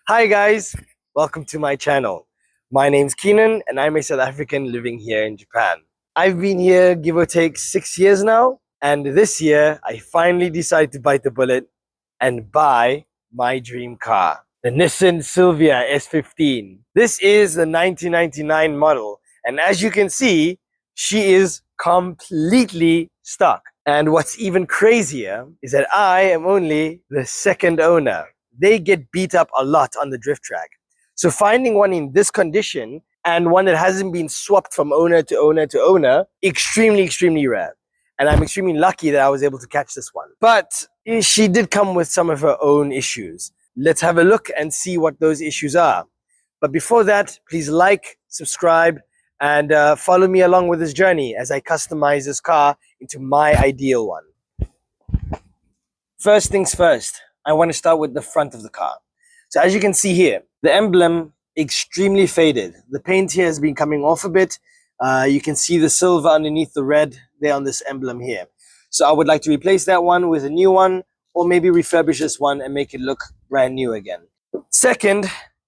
Hi guys, welcome to my channel. My name's Keenan and I'm a South African living here in Japan. I've been here give or take 6 years now, and this year I finally decided to bite the bullet and buy my dream car, the Nissan Silvia S15. This is the 1999 model, and as you can see, she is completely stock. And what's even crazier is that I am only the second owner. They get beat up a lot on the drift track. So finding one in this condition and one that hasn't been swapped from owner to owner to owner, extremely rare. And I'm extremely lucky that I was able to catch this one. But she did come with some of her own issues. Let's have a look and see what those issues are. But before that, please like, subscribe, and follow me along with this journey as I customize this car into my ideal one. First things first, I want to start with the front of the car. So as you can see here, the emblem extremely faded. The paint here has been coming off a bit. You can see the silver underneath the red there on this emblem here. So I would like to replace that one with a new one, or maybe refurbish this one and make it look brand new again. Second,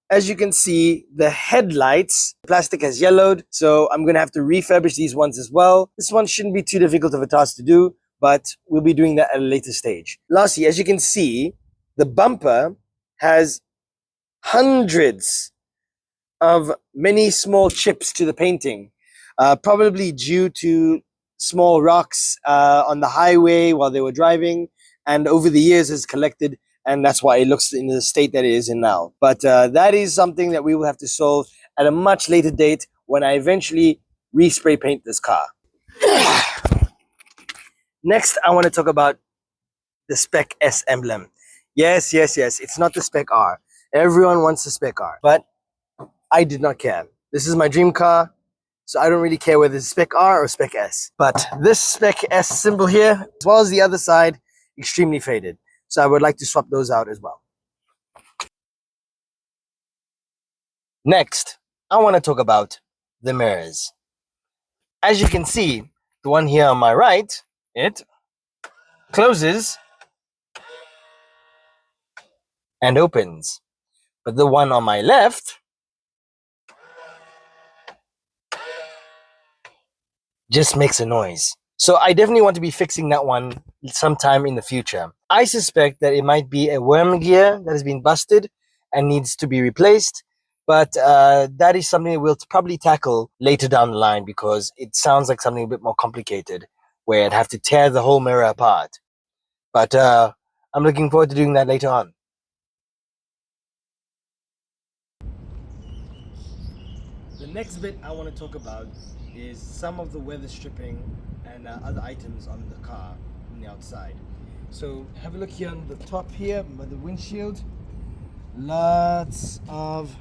as you can see, the headlights, plastic has yellowed, so I'm going to have to refurbish these ones as well. This one shouldn't be too difficult of a task to do, but we'll be doing that at a later stage. Lastly, as you can see, the bumper has hundreds of many small chips to the painting, probably due to small rocks on the highway while they were driving, and over the years has collected, and that's why it looks in the state that it is in now. But that is something that we will have to solve at a much later date when I eventually respray paint this car. Next, I want to talk about the Spec S emblem. Yes, it's not the Spec R. Everyone wants the Spec R, but I did not care. This is my dream car, so I don't really care whether it's Spec R or Spec S. But this Spec S symbol here, as well as the other side, extremely faded. So I would like to swap those out as well. Next, I want to talk about the mirrors. As you can see, the one here on my right, it closes and opens. But the one on my left just makes a noise. So I definitely want to be fixing that one sometime in the future. I suspect that it might be a worm gear that has been busted and needs to be replaced. But that is something that we'll probably tackle later down the line, because it sounds like something a bit more complicated where I'd have to tear the whole mirror apart. But I'm looking forward to doing that later on. The next bit I want to talk about is some of the weather stripping and other items on the car from the outside. So have a look here on the top here by the windshield. Lots of,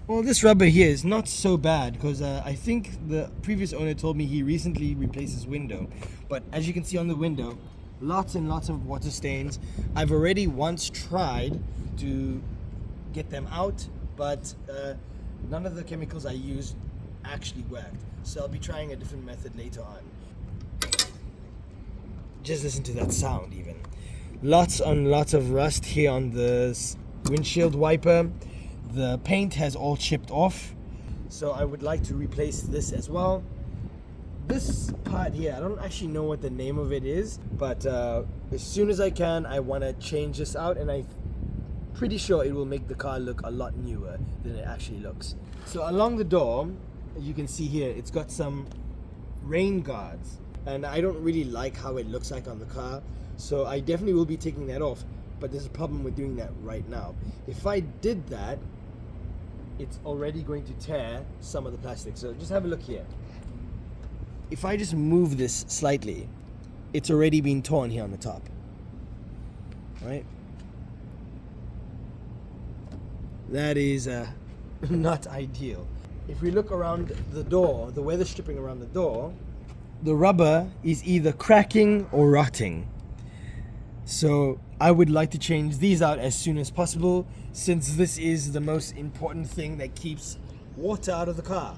well, this rubber here is not so bad, because I think the previous owner told me he recently replaced his window. But as you can see on the window, lots and lots of water stains. I've already once tried to get them out, but none of the chemicals I used actually worked. So I'll be trying a different method later on. Just listen to that sound even. Lots and lots of rust here on the windshield wiper. The paint has all chipped off. So I would like to replace this as well. This part here, I don't actually know what the name of it is, but as soon as I can, I want to change this out, and I'm pretty sure it will make the car look a lot newer than it actually looks. So along the door, as you can see here, it's got some rain guards, and I don't really like how it looks like on the car, so I definitely will be taking that off. But there's a problem with doing that right now. If I did that, it's already going to tear some of the plastic. So just have a look here. If I just move this slightly, it's already been torn here on the top, right? That is not ideal. If we look around the door, the weather stripping around the door, the rubber is either cracking or rotting. So I would like to change these out as soon as possible, since this is the most important thing that keeps water out of the car.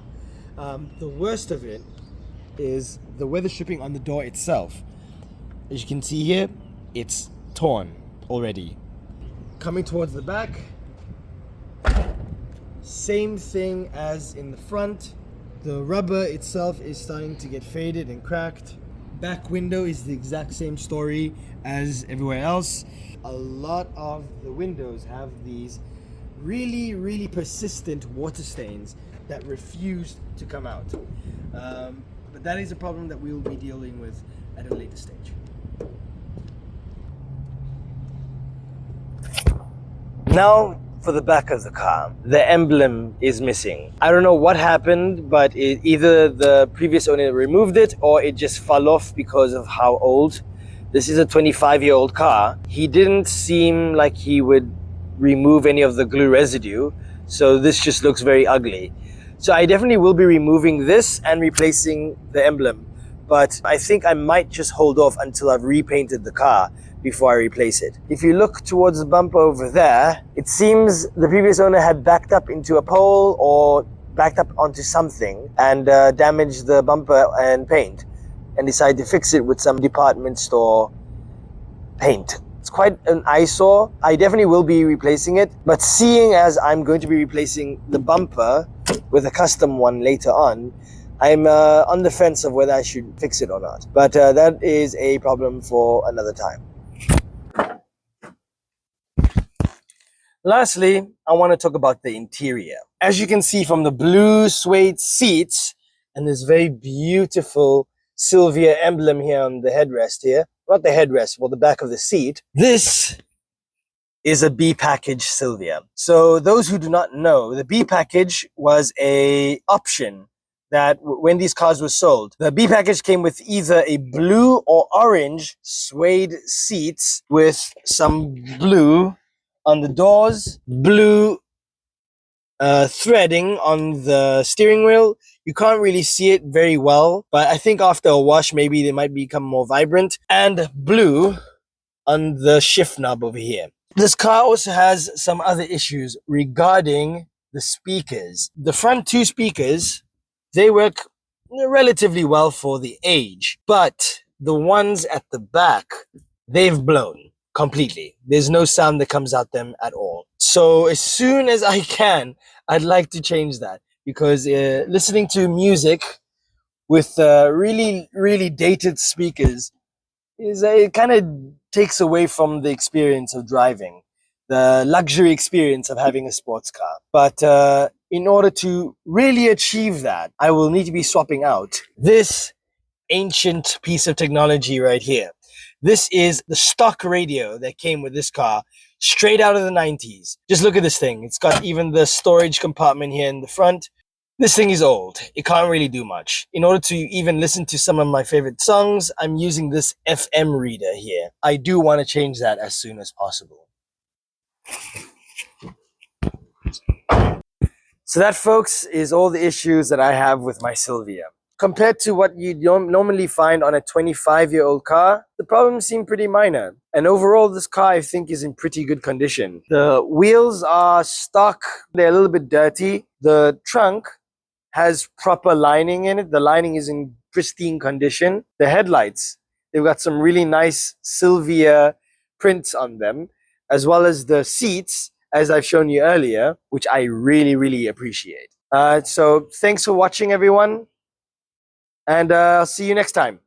The worst of it is the weather stripping on the door itself. As you can see here, it's torn already. Coming towards the back, Same thing as in the front. The rubber itself is starting to get faded and cracked. Back window is the exact same story as everywhere else. A lot of the windows have these really persistent water stains that refuse to come out. But that is a problem that we will be dealing with at a later stage. Now for the back of the car. The emblem is missing. I don't know what happened, but either the previous owner removed it or it just fell off because of how old. This is a 25-year-old car. He didn't seem like he would remove any of the glue residue, so this just looks very ugly. So I definitely will be removing this and replacing the emblem, but I think I might just hold off until I've repainted the car before I replace it. If you look towards the bumper over there, it seems the previous owner had backed up into a pole or backed up onto something and damaged the bumper and paint, and decided to fix it with some department store paint. It's quite an eyesore. I definitely will be replacing it, but seeing as I'm going to be replacing the bumper with a custom one later on, I'm on the fence of whether I should fix it or not. But that is a problem for another time. Lastly, I want to talk about the interior. As you can see from the blue suede seats and this very beautiful Silvia emblem here on the headrest here, not the headrest, well, the back of the seat, this is a B package Silvia. So those who do not know, the B package was a option that when these cars were sold, the B package came with either a blue or orange suede seats with some blue on the doors, blue threading on the steering wheel. You can't really see it very well, but I think after a wash, maybe they might become more vibrant. And blue on the shift knob over here. This car also has some other issues regarding the speakers. The front two speakers, they work relatively well for the age, but the ones at the back, they've blown completely. There's no sound that comes out them at all. So as soon as I can, I'd like to change that, because listening to music with really dated speakers is it kind of takes away from the experience of driving, the luxury experience of having a sports car. But in order to really achieve that, I will need to be swapping out this ancient piece of technology right here. This is the stock radio that came with this car, straight out of the 90s. Just look at this thing. It's got even the storage compartment here in the front. This thing is old. It can't really do much. In order to even listen to some of my favorite songs, I'm using this FM reader here. I do want to change that as soon as possible. So that, folks, is all the issues that I have with my Silvia. Compared to what you normally find on a 25-year-old car, the problems seem pretty minor. And overall, this car, I think, is in pretty good condition. The wheels are stock. They're a little bit dirty. The trunk has proper lining in it. The lining is in pristine condition. The headlights, they've got some really nice Silvia prints on them, as well as the seats, as I've shown you earlier, which I really appreciate. So thanks for watching, everyone. And I'll see you next time.